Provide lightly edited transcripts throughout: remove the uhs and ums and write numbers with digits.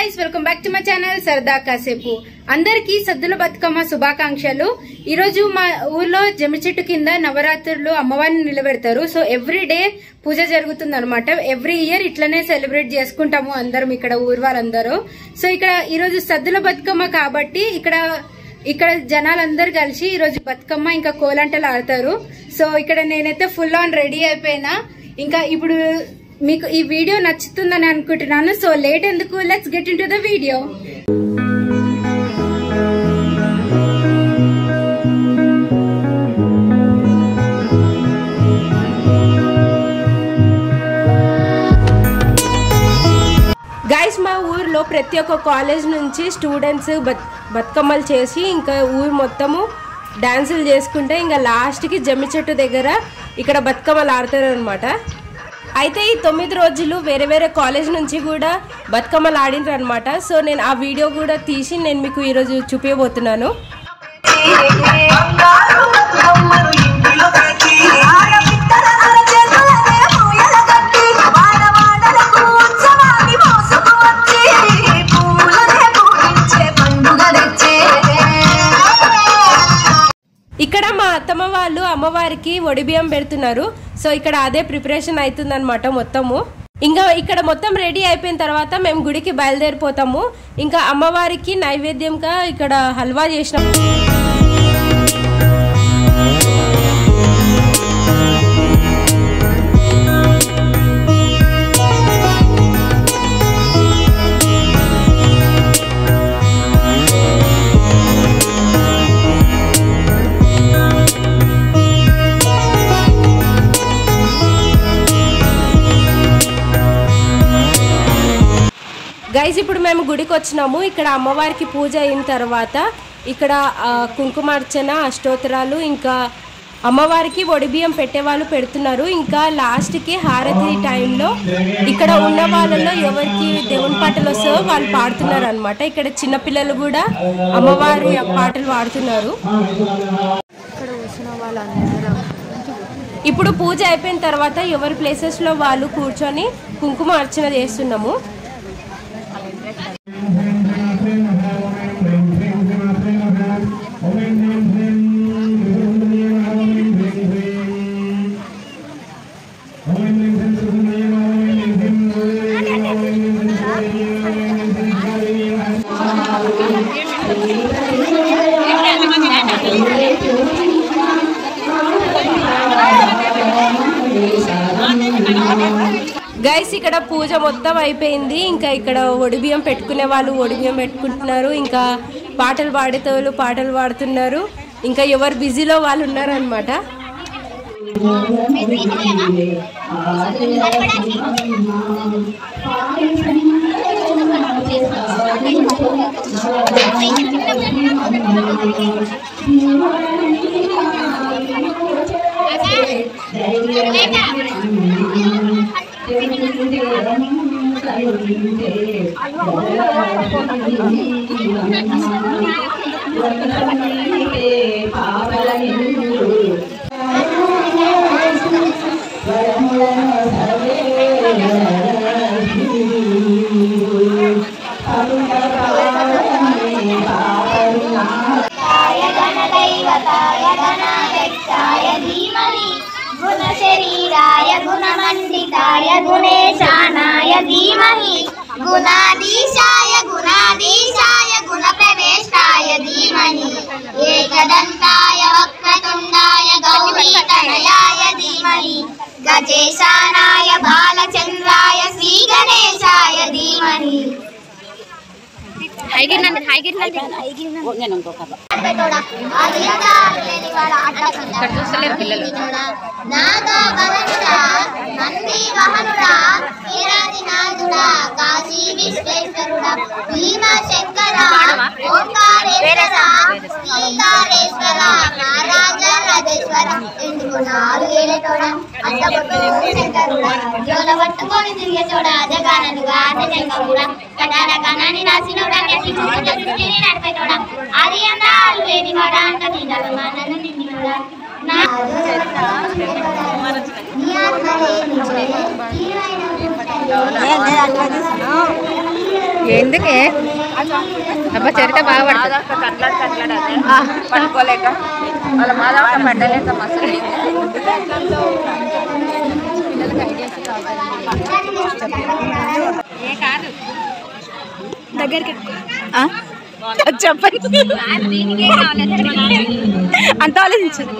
Guys welcome back to my channel సరదా కాసేపు అందరికీ సద్దుల బతుకమ్మ శుభాకాంక్షలు। ఈ రోజు మా ఊర్లో జమ్మి చెట్టు కింద నవరాత్రులు అమ్మవారిని నిలబెడతారు। సో ఎవ్రీ డే పూజ జరుగుతుందన్నమాట। ఎవ్రీ ఇయర్ ఇట్లనే సెలబ్రేట్ చేసుకుంటాము అందరం ఇక్కడ ఊరు వారందరూ। సో ఇక్కడ ఈ రోజు సద్దుల బతుకమ్మ కాబట్టి ఇక్కడ జనాలందరూ కలిసి ఈ రోజు బతుకమ్మ ఇంకా కోలంటలు ఆడతారు। సో ఇక్కడ నేనైతే ఫుల్ ఆన్ రెడీ అయిపోయినా। ఇంకా ఇప్పుడు మీకు ఈ వీడియో నచ్చుతుందని అనుకుంటున్నాను। సో లేట్ ఎందుకు, let's get into the video. Guys మా ఊర్లో ప్రతి ఒక్క కాలేజ్ నుంచి స్టూడెంట్స్ బతుకమ్మలు చేసి ఇంకా ఊరు మొత్తము డాన్సులు చేసుకుంటే ఇంకా లాస్ట్కి జమ్మి చెట్టు దగ్గర ఇక్కడ బతుకమ్మలు ఆడతారు అనమాట। అయితే ఈ 9 రోజులు వేరే వేరే కాలేజ్ నుంచి కూడా బతుకమ్మలు ఆడినారు అనమాట। సో నేను ఆ వీడియో కూడా తీసి నేను మీకు ఈరోజు చూపించబోతున్నాను। ఇక్కడ మా అత్తమ్మ వాళ్ళు అమ్మవారికి ఒడిబియ్యం పెడుతున్నారు। సో ఇక్కడ అదే ప్రిపరేషన్ అవుతుంది అనమాట మొత్తము। ఇంకా ఇక్కడ మొత్తం రెడీ అయిపోయిన తర్వాత మేము గుడికి బయలుదేరిపోతాము। ఇంకా అమ్మవారికి నైవేద్యంగా ఇక్కడ హల్వా చేసినాం। గైస్ ఇప్పుడు మేము గుడికి వచ్చినాము। ఇక్కడ అమ్మవారికి పూజ అయిన తర్వాత ఇక్కడ కుంకుమార్చన, అష్టోత్తరాలు, ఇంకా అమ్మవారికి ఒడిబియ్యం పెట్టేవాళ్ళు పెడుతున్నారు। ఇంకా లాస్ట్కి హారతి టైంలో ఇక్కడ ఉన్న వాళ్ళలో ఎవరికి దేవుని పాటలు వస్తాయో వాళ్ళు పాడుతున్నారు అనమాట। ఇక్కడ చిన్నపిల్లలు కూడా అమ్మవారి పాటలు పాడుతున్నారు। ఇప్పుడు పూజ అయిపోయిన తర్వాత ఎవరి ప్లేసెస్లో వాళ్ళు కూర్చొని కుంకుమ అర్చన చేస్తున్నాము। గైస్ ఇక్కడ పూజ మొత్తం అయిపోయింది। ఇంకా ఇక్కడ ఒడిబియ్యం పెట్టుకునే వాళ్ళు ఒడిబియ్యం పెట్టుకుంటున్నారు, ఇంకా పాటలు పాడేతో పాటలు పాడుతున్నారు, ఇంకా ఎవరు బిజీలో వాళ్ళు ఉన్నారు అనమాట। गुणशरीराय गुणमण्डिताय गुणेशानाय धीमहि गुणाधीशाय गुणप्रवेष्टाय धीमहि एकदन्ताय वक्रतुण्डाय गौरीतनयाय धीमहि गजेशानाय बालचन्द्राय श्रीगणेशाय धीमहि। Iya, ఎందుకే అబ్బా చరిత బాగా పట్టుకోలేక వాళ్ళ మాధవ పట్టలేక మసలు దగ్గరికి చెప్పండి అంత ఆలోచించండి.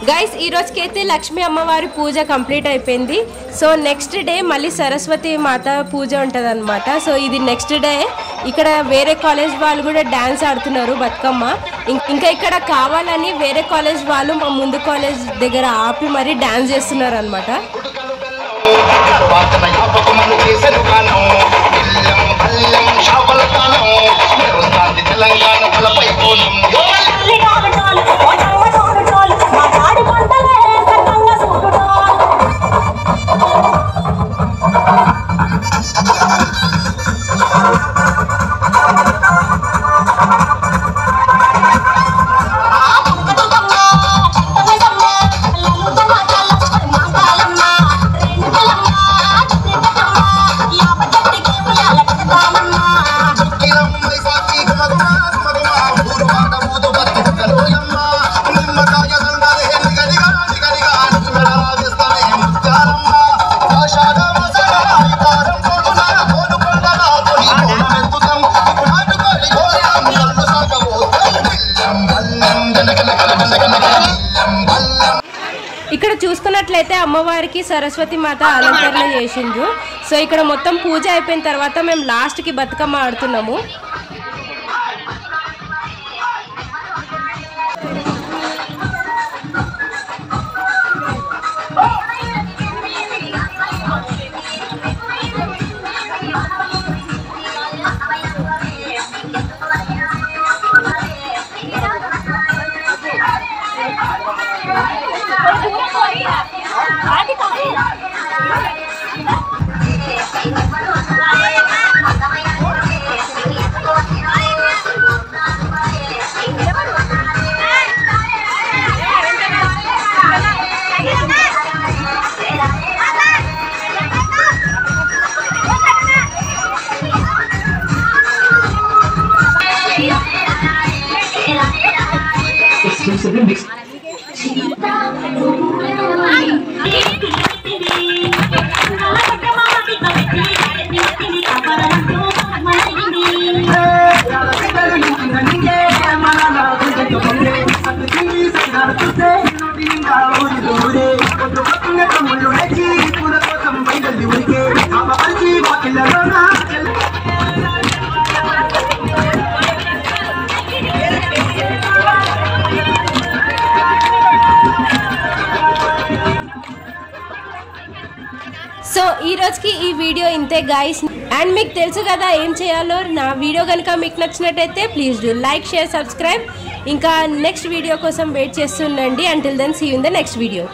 గైస్ ఈ రోజుకైతే లక్ష్మీ అమ్మవారి పూజ కంప్లీట్ అయిపోయింది. సో నెక్స్ట్ డే మళ్ళీ సరస్వతి మాత పూజ ఉంటుంది అనమాట. సో ఇది నెక్స్ట్ డే ఇక్కడ వేరే కాలేజ్ వాళ్ళు కూడా డ్యాన్స్ ఆడుతున్నారు బతుకమ్మ. ఇంకా ఇక్కడ కావాలని వేరే కాలేజ్ వాళ్ళు మా ముందు కాలేజ్ దగ్గర ఆపి మరీ డ్యాన్స్ చేస్తున్నారు అనమాట. ఇక్కడ చూసుకున్నట్లయితే అమ్మవారికి సరస్వతి మాత అలంకరణ చేసిండ్రు. సో ఇక్కడ మొత్తం పూజ అయిపోయిన తర్వాత మేము లాస్ట్కి బతుకమ్మ ఆడుతున్నాము. సో ఈ రోజుకి ఈ వీడియో ఇంతే గైస్. అండ్ మీకు తెలుసు కదా ఏం చేయాలో. నా వీడియో కనుక మీకు నచ్చినట్టయితే please do like, share, subscribe. ఇంకా నెక్స్ట్ వీడియో కోసం వెయిట్ చేస్తుండండి. Until then see you in the next video.